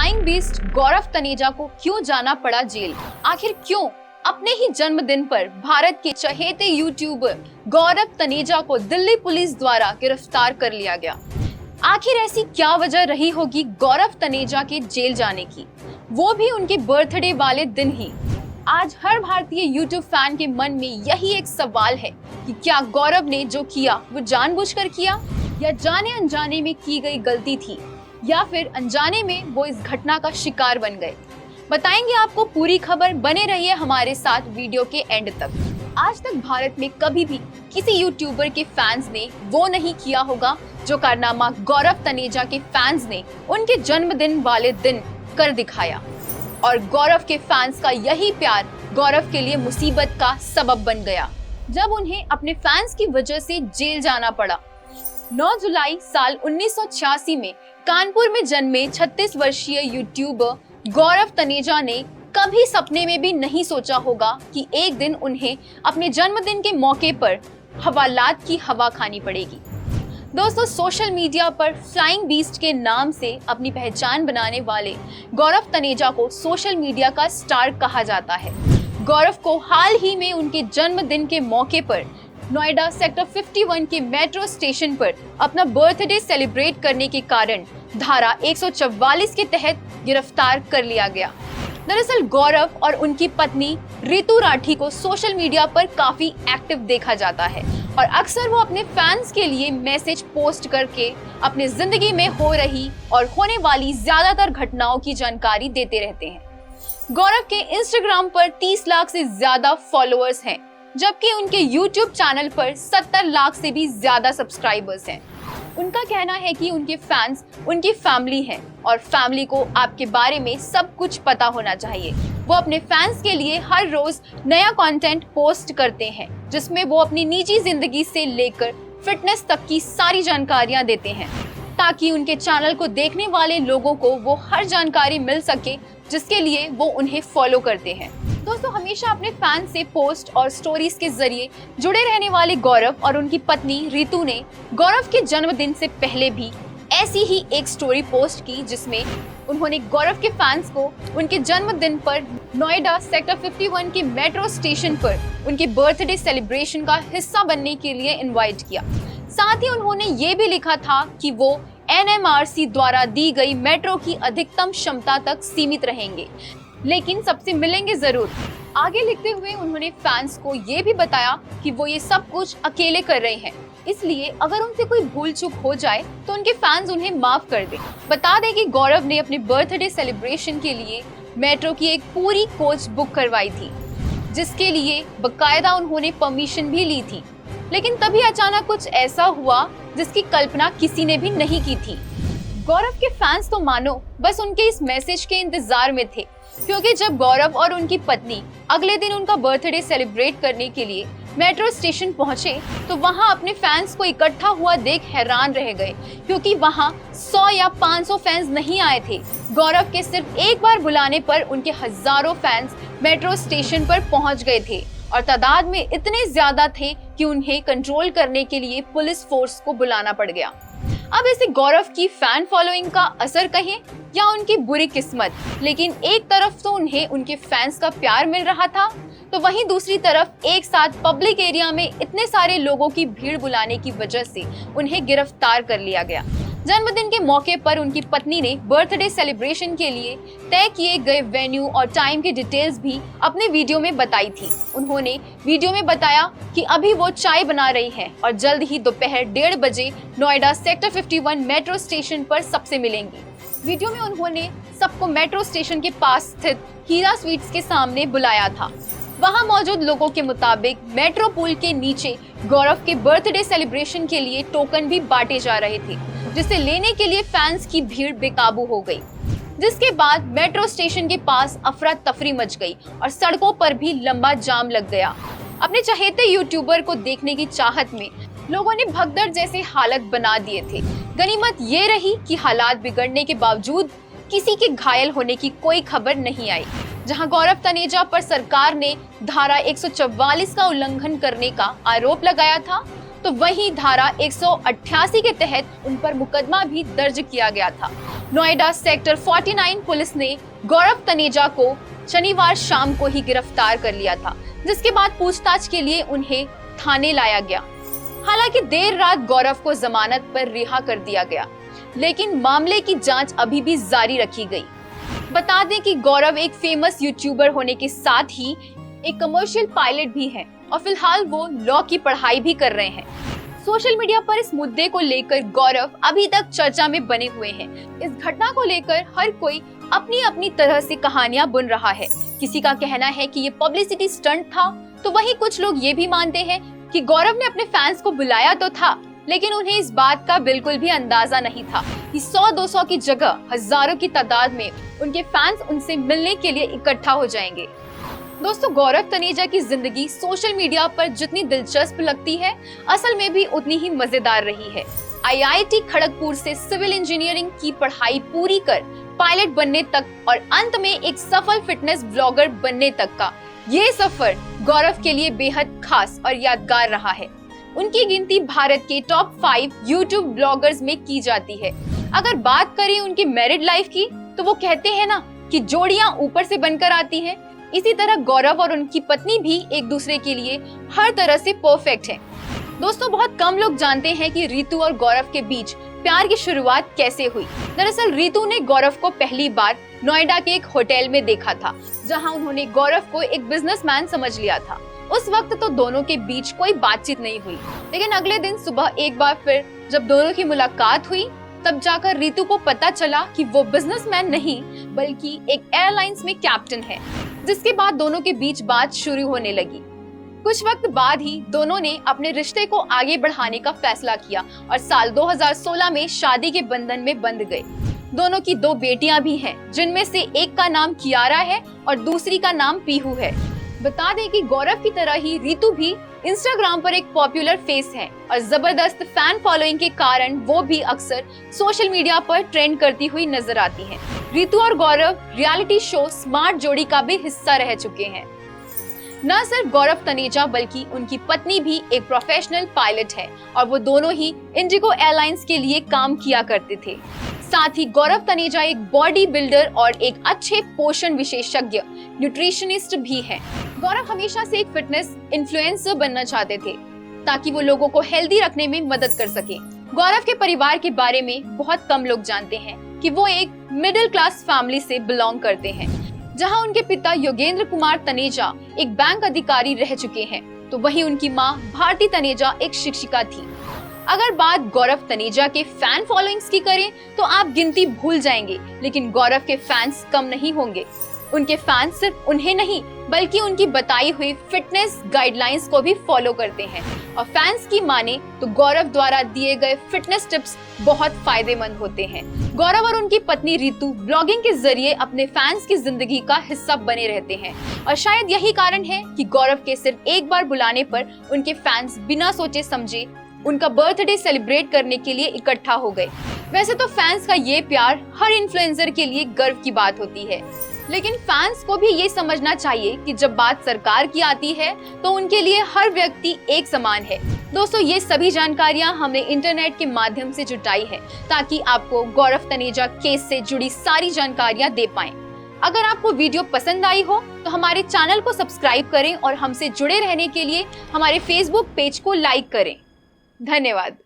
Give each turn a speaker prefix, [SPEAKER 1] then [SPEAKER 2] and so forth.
[SPEAKER 1] Flying beast गौरव तनेजा को क्यों जाना पड़ा जेल? आखिर क्यों? अपने ही जन्मदिन पर भारत के चहेते यूट्यूबर गौरव तनेजा को दिल्ली पुलिस द्वारा गिरफ्तार कर लिया गया। आखिर ऐसी क्या वजह रही होगी गौरव तनेजा के जेल जाने की, वो भी उनके बर्थडे वाले दिन ही। आज हर भारतीय यूट्यूब फैन के मन में यही एक सवाल है कि क्या गौरव ने जो किया वो जानबूझकर किया, या जाने अनजाने में की गई गलती थी, या फिर अनजाने में वो इस घटना का शिकार बन गए। बताएंगे आपको पूरी खबर, बने रहिए हमारे साथ वीडियो के एंड तक। आज तक भारत में कभी भी किसी यूट्यूबर के फैंस ने वो नहीं किया होगा जो कारनामा गौरव तनेजा के फैंस ने उनके जन्मदिन वाले दिन कर दिखाया। और गौरव के फैंस का यही प्यार गौरव के लिए मुसीबत का सबब बन गया, जब उन्हें अपने फैंस की वजह से जेल जाना पड़ा। 9 जुलाई साल 1986 में कानपुर में जन्मे 36 वर्षीय यूट्यूबर गौरव तनेजा ने कभी सपने में भी नहीं सोचा होगा कि एक दिन उन्हें अपने जन्मदिन के मौके पर हवालात की हवा खानी पड़ेगी। दोस्तों, सोशल मीडिया पर फ्लाइंग बीस्ट के नाम से अपनी पहचान बनाने वाले गौरव तनेजा को सोशल मीडिया का स्टार कहा जाता है। गौरव को हाल ही में उनके जन्मदिन के मौके पर नोएडा सेक्टर 51 के मेट्रो स्टेशन पर अपना बर्थडे सेलिब्रेट करने के कारण धारा 144 के तहत गिरफ्तार कर लिया गया। दरअसल गौरव और उनकी पत्नी रितु राठी को सोशल मीडिया पर काफी एक्टिव देखा जाता है और अक्सर वो अपने फैंस के लिए मैसेज पोस्ट करके अपनी जिंदगी में हो रही और होने वाली ज्यादातर घटनाओं की जानकारी देते रहते हैं। गौरव के इंस्टाग्राम पर 30 लाख से ज्यादा फॉलोअर्स हैं, जबकि उनके यूट्यूब चैनल पर 70 लाख से भी ज्यादा सब्सक्राइबर्स हैं। उनका कहना है कि उनके फैंस उनकी फैमिली हैं और फैमिली को आपके बारे में सब कुछ पता होना चाहिए। वो अपने फैंस के लिए हर रोज नया कंटेंट पोस्ट करते हैं, जिसमें वो अपनी निजी जिंदगी से लेकर फिटनेस तक की सारी जानकारियां देते हैं, ताकि उनके चैनल को देखने वाले लोगों को वो हर जानकारी मिल सके जिसके लिए वो उन्हें फॉलो करते हैं। दोस्तों, हमेशा अपने फैन से पोस्ट और स्टोरीज के जरिए जुड़े रहने वाले गौरव और उनकी पत्नी रितु ने गौरव के जन्मदिन से पहले भी ऐसी ही एक स्टोरी पोस्ट की, जिसमें उन्होंने गौरव के फैंस को उनके जन्मदिन पर नोएडा सेक्टर 51 के मेट्रो स्टेशन पर उनके बर्थडे सेलिब्रेशन का हिस्सा बनने के लिए इनवाइट किया। साथ ही उन्होंने ये भी लिखा था कि वो NMRC द्वारा दी गई मेट्रो की अधिकतम क्षमता तक सीमित रहेंगे, लेकिन सबसे मिलेंगे जरूर। आगे लिखते हुए उन्होंने फैंस को ये भी बताया कि वो ये सब कुछ अकेले कर रहे हैं, इसलिए अगर उनसे कोई भूल चूक हो जाए तो उनके फैंस उन्हें माफ कर दें। बता दें कि गौरव ने अपने बर्थडे सेलिब्रेशन के लिए मेट्रो की एक पूरी कोच बुक करवाई थी, जिसके लिए बकायदा उन्होंने परमिशन भी ली थी। लेकिन तभी अचानक कुछ ऐसा हुआ जिसकी कल्पना किसी ने भी नहीं की थी। गौरव के फैंस तो मानो बस उनके इस मैसेज के इंतजार में थे, क्योंकि जब गौरव और उनकी पत्नी अगले दिन उनका बर्थडे सेलिब्रेट करने के लिए मेट्रो स्टेशन पहुंचे तो वहां अपने फैंस को इकट्ठा हुआ देख हैरान रह गए, क्योंकि वहां 100 या 500 फैंस नहीं आए थे। गौरव के सिर्फ एक बार बुलाने पर उनके हजारों फैंस मेट्रो स्टेशन पर पहुंच गए थे और तादाद में इतने ज्यादा थे कि उन्हें कंट्रोल करने के लिए पुलिस फोर्स को बुलाना पड़ गया। अब इसे गौरव की फैन फॉलोइंग का असर कहें या उनकी बुरी किस्मत, लेकिन एक तरफ तो उन्हें उनके फैंस का प्यार मिल रहा था, तो वहीं दूसरी तरफ एक साथ पब्लिक एरिया में इतने सारे लोगों की भीड़ बुलाने की वजह से उन्हें गिरफ्तार कर लिया गया। जन्मदिन के मौके पर उनकी पत्नी ने बर्थडे सेलिब्रेशन के लिए तय किए गए वेन्यू और टाइम की डिटेल्स भी अपने वीडियो में बताई थी। उन्होंने वीडियो में बताया कि अभी वो चाय बना रही हैं और जल्द ही दोपहर 1:30 बजे नोएडा सेक्टर 51 मेट्रो स्टेशन पर सबसे मिलेंगी। वीडियो में उन्होंने सबको मेट्रो स्टेशन के पास स्थित हीरा स्वीट्स के सामने बुलाया था। वहां मौजूद लोगों के मुताबिक मेट्रो पुल के नीचे गौरव के बर्थडे सेलिब्रेशन के लिए टोकन भी बांटे जा रहे थे, जिसे लेने के लिए फैंस की भीड़ बेकाबू हो गई, जिसके बाद मेट्रो स्टेशन के पास अफरा तफरी मच गई और सड़कों पर भी लंबा जाम लग गया। अपने चहेते यूट्यूबर को देखने की चाहत में लोगों ने भगदड़ जैसे हालत बना दिए थे। गनीमत ये रही कि हालात बिगड़ने के बावजूद किसी के घायल होने की कोई खबर नहीं आई। जहां गौरव तनेजा पर सरकार ने धारा 144 का उल्लंघन करने का आरोप लगाया था, तो वहीं धारा 188 के तहत उन पर मुकदमा भी दर्ज किया गया था। नोएडा सेक्टर 49 पुलिस ने गौरव तनेजा को शनिवार शाम को ही गिरफ्तार कर लिया था, जिसके बाद पूछताछ के लिए उन्हें थाने लाया गया। हालांकि देर रात गौरव को जमानत पर रिहा कर दिया गया, लेकिन मामले की जांच अभी भी जारी रखी गई। बता दें कि गौरव एक फेमस यूट्यूबर होने के साथ ही एक कमर्शियल पायलट भी हैं और फिलहाल वो लॉ की पढ़ाई भी कर रहे हैं। सोशल मीडिया पर इस मुद्दे को लेकर गौरव अभी तक चर्चा में बने हुए हैं। इस घटना को लेकर हर कोई अपनी अपनी तरह से कहानियां बुन रहा है। किसी का कहना है कि ये पब्लिसिटी स्टंट था, तो वहीं कुछ लोग ये भी मानते हैं कि गौरव ने अपने फैंस को बुलाया तो था, लेकिन उन्हें इस बात का बिल्कुल भी अंदाजा नहीं था कि 100-200 की जगह हजारों की तादाद में उनके फैंस उनसे मिलने के लिए इकट्ठा हो जाएंगे। दोस्तों, गौरव तनेजा की जिंदगी सोशल मीडिया पर जितनी दिलचस्प लगती है, असल में भी उतनी ही मजेदार रही है। IIT खड़गपुर से सिविल इंजीनियरिंग की पढ़ाई पूरी कर पायलट बनने तक और अंत में एक सफल फिटनेस ब्लॉगर बनने तक का ये सफर गौरव के लिए बेहद खास और यादगार रहा है। उनकी गिनती भारत के टॉप 5 यूट्यूब ब्लॉगर्स में की जाती है। अगर बात करें उनकी मैरिड लाइफ की, तो वो कहते हैं ना कि जोड़ियां ऊपर से बनकर आती हैं। इसी तरह गौरव और उनकी पत्नी भी एक दूसरे के लिए हर तरह से परफेक्ट हैं। दोस्तों, बहुत कम लोग जानते हैं कि रितु और गौरव के बीच प्यार की शुरुआत कैसे हुई। दरअसल रितु ने गौरव को पहली बार नोएडा के एक होटल में देखा था, जहां उन्होंने गौरव को एक बिजनेसमैन समझ लिया था। उस वक्त तो दोनों के बीच कोई बातचीत नहीं हुई, लेकिन अगले दिन सुबह एक बार फिर जब दोनों की मुलाकात हुई, तब जाकर रितु को पता चला कि वो बिजनेसमैन नहीं बल्कि एक एयरलाइंस में कैप्टन है। जिसके बाद दोनों के बीच बात शुरू होने लगी। कुछ वक्त बाद ही दोनों ने अपने रिश्ते को आगे बढ़ाने का फैसला किया और साल 2016 में शादी के बंधन में बंध गए। दोनों की 2 बेटियां भी हैं, जिनमें से एक का नाम कियारा है और दूसरी का नाम पीहू है। बता दें कि गौरव की तरह ही रितु भी इंस्टाग्राम पर एक पॉपुलर फेस है और जबरदस्त फैन फॉलोइंग के कारण वो भी अक्सर सोशल मीडिया पर ट्रेंड करती हुई नजर आती हैं। रितु और गौरव रियलिटी शो स्मार्ट जोड़ी का भी हिस्सा रह चुके हैं। न सिर्फ गौरव तनेजा बल्कि उनकी पत्नी भी एक प्रोफेशनल पायलट है और वो दोनों ही इंडिगो एयरलाइंस के लिए काम किया करते थे। साथ ही गौरव तनेजा एक बॉडी बिल्डर और एक अच्छे पोषण विशेषज्ञ न्यूट्रिशनिस्ट भी हैं। गौरव हमेशा से एक फिटनेस इन्फ्लुएंसर बनना चाहते थे ताकि वो लोगों को हेल्दी रखने में मदद कर सके। गौरव के परिवार के बारे में बहुत कम लोग जानते हैं कि वो एक मिडिल क्लास फैमिली से बिलोंग करते हैं, जहां उनके पिता योगेंद्र कुमार तनेजा एक बैंक अधिकारी रह चुके हैं, तो वहीं उनकी मां भारती तनेजा एक शिक्षिका थी। अगर बात गौरव तनेजा के फैन फॉलोइंग्स की करें तो आप गिनती भूल जाएंगे, लेकिन गौरव के फैंस कम नहीं होंगे। उनके फैंस सिर्फ उन्हें नहीं बल्कि उनकी बताई हुई फिटनेस गाइडलाइंस को भी फॉलो करते हैं और फैंस की माने तो गौरव द्वारा दिए गए फिटनेस टिप्स बहुत फायदेमंद होते हैं। गौरव और उनकी पत्नी रितु ब्लॉगिंग के जरिए अपने फैंस की जिंदगी का हिस्सा बने रहते हैं और शायद यही कारण है कि गौरव के सिर्फ एक बार बुलाने पर उनके फैंस बिना सोचे समझे उनका बर्थडे सेलिब्रेट करने के लिए इकट्ठा हो गए। वैसे तो फैंस का ये प्यार हर इन्फ्लुएंसर के लिए गर्व की बात होती है, लेकिन फैंस को भी ये समझना चाहिए कि जब बात सरकार की आती है तो उनके लिए हर व्यक्ति एक समान है। दोस्तों, ये सभी जानकारियां हमने इंटरनेट के माध्यम से जुटाई है ताकि आपको गौरव तनेजा केस से जुड़ी सारी जानकारियां दे पाएं। अगर आपको वीडियो पसंद आई हो तो हमारे चैनल को सब्सक्राइब करें और हमसे जुड़े रहने के लिए हमारे फेसबुक पेज को लाइक करें। धन्यवाद।